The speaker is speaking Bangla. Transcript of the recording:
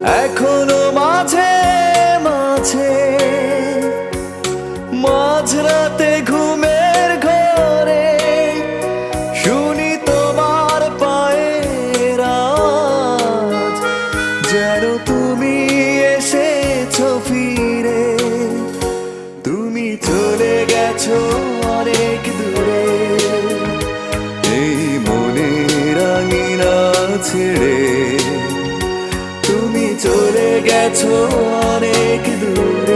এখনো মাঝে মাঝে মাঝরাতে ঘুমের ঘরে শুনি তোমার পায়ের আওয়াজ, যেন তুমি এসেছো ফিরে। তুমি চলে গেছো অনেক দূরে, এই মনের আঙিনা ছেড়ে। তুমি চলে গেছো অনেক দূরে।